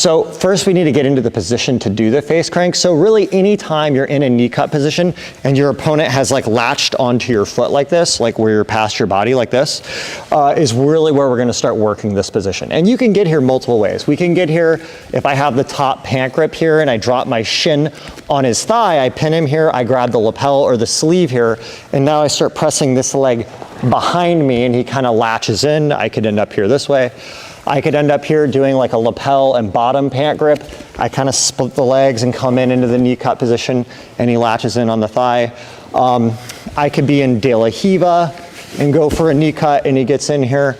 So first we need to get into the position to do the face crank. So really anytime you're in a knee cut position and your opponent has like latched onto your foot like this, like where you're past your body like this, is really where we're gonna start working this position. And you can get here multiple ways. We can get here if I have the top pant grip here and I drop my shin on his thigh, I pin him here, I grab the lapel or the sleeve here, and now I start pressing this leg behind me and he kind of latches in. I could end up here this way. I could end up here doing like a lapel and bottom pant grip. I kind of split the legs and come into the knee cut position and he latches in on the thigh. I could be in De La Hiva and go for a knee cut and he gets in here.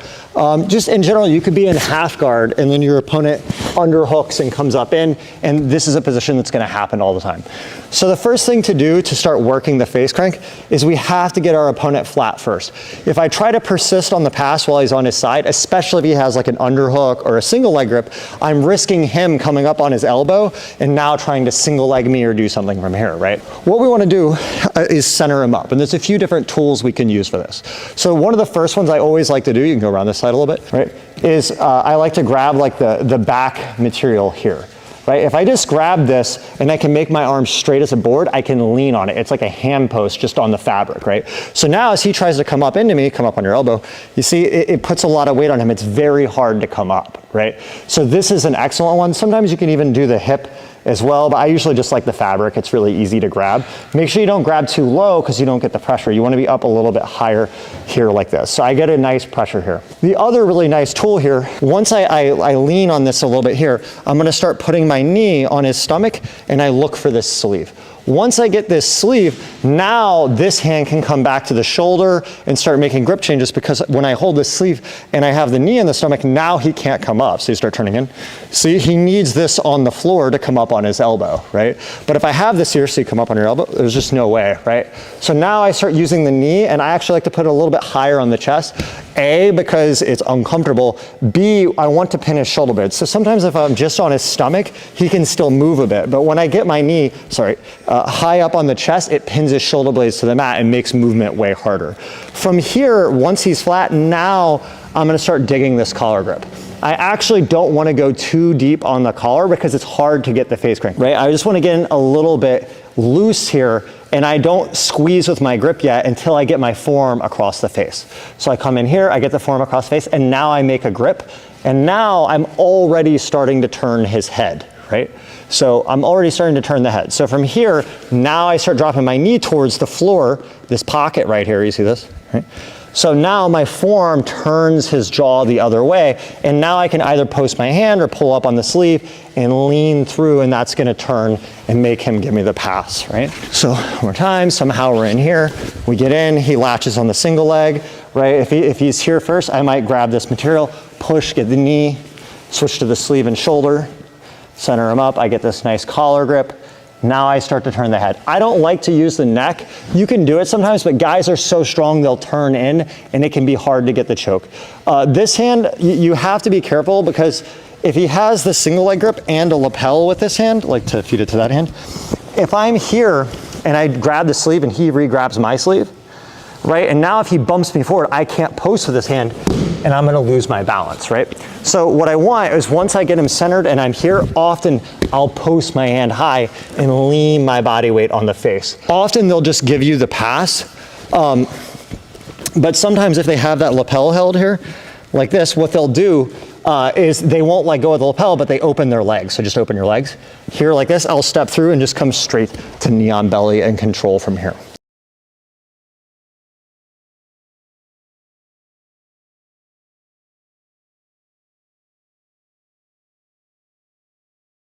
Just in general, you could be in half guard and then your opponent underhooks and comes up in, and this is a position that's gonna happen all the time. So the first thing to do to start working the face crank is we have to get our opponent flat first. If I try to persist on the pass while he's on his side, especially if he has like an underhook or a single leg grip, I'm risking him coming up on his elbow and now trying to single leg me or do something from here, right? What we wanna do is center him up, and there's a few different tools we can use for this. So one of the first ones I always like to do, you can go around this side a little bit, right, is I like to grab like the back material here. Right? If I just grab this and I can make my arm straight as a board, I can lean on it. It's like a hand post just on the fabric, right? So now as he tries to come up into me, come up on your elbow, you see it puts a lot of weight on him. It's very hard to come up, right? So this is an excellent one. Sometimes you can even do the hip as well, but I usually just like the fabric. It's really easy to grab. Make sure you don't grab too low because you don't get the pressure. You want to be up a little bit higher here like this. So I get a nice pressure here. The other really nice tool here, once I lean on this a little bit here, I'm going to start putting my knee on his stomach and I look for this sleeve. Once I get this sleeve, now this hand can come back to the shoulder and start making grip changes, because when I hold this sleeve and I have the knee in the stomach, now he can't come up. So you start turning in. See, he needs this on the floor to come up on his elbow, right? But if I have this here, so you come up on your elbow, there's just no way, right? So now I start using the knee, and I actually like to put it a little bit higher on the chest. A, because it's uncomfortable. B, I want to pin his shoulder blades. So sometimes if I'm just on his stomach, he can still move a bit. But when I get my knee, high up on the chest, it pins his shoulder blades to the mat and makes movement way harder. From here, once he's flat, now I'm gonna start digging this collar grip. I actually don't want to go too deep on the collar because it's hard to get the face crank, right? I just want to get in a little bit loose here, and I don't squeeze with my grip yet until I get my forearm across the face. So I come in here, I get the forearm across the face, and now I make a grip, and now I'm already starting to turn his head, right? So I'm already starting to turn the head. So from here, now I start dropping my knee towards the floor, this pocket right here, you see this, right? So now my forearm turns his jaw the other way, and now I can either post my hand or pull up on the sleeve and lean through, and that's gonna turn and make him give me the pass, right? So one more time, somehow we're in here, we get in, he latches on the single leg, right? If he's here first, I might grab this material, push, get the knee, switch to the sleeve and shoulder, center him up, I get this nice collar grip. Now I start to turn the head. I don't like to use the neck. You can do it sometimes, but guys are so strong they'll turn in and it can be hard to get the choke. This hand, you have to be careful, because if he has the single leg grip and a lapel with this hand, like to feed it to that hand, if I'm here and I grab the sleeve and he re-grabs my sleeve, right? And now if he bumps me forward, I can't post with this hand and I'm gonna lose my balance, right? So what I want is, once I get him centered and I'm here, often I'll post my hand high and lean my body weight on the face. Often they'll just give you the pass, but sometimes if they have that lapel held here, like this, what they'll do is they won't let go of the lapel, but they open their legs. So just open your legs. Here like this, I'll step through and just come straight to knee on belly and control from here.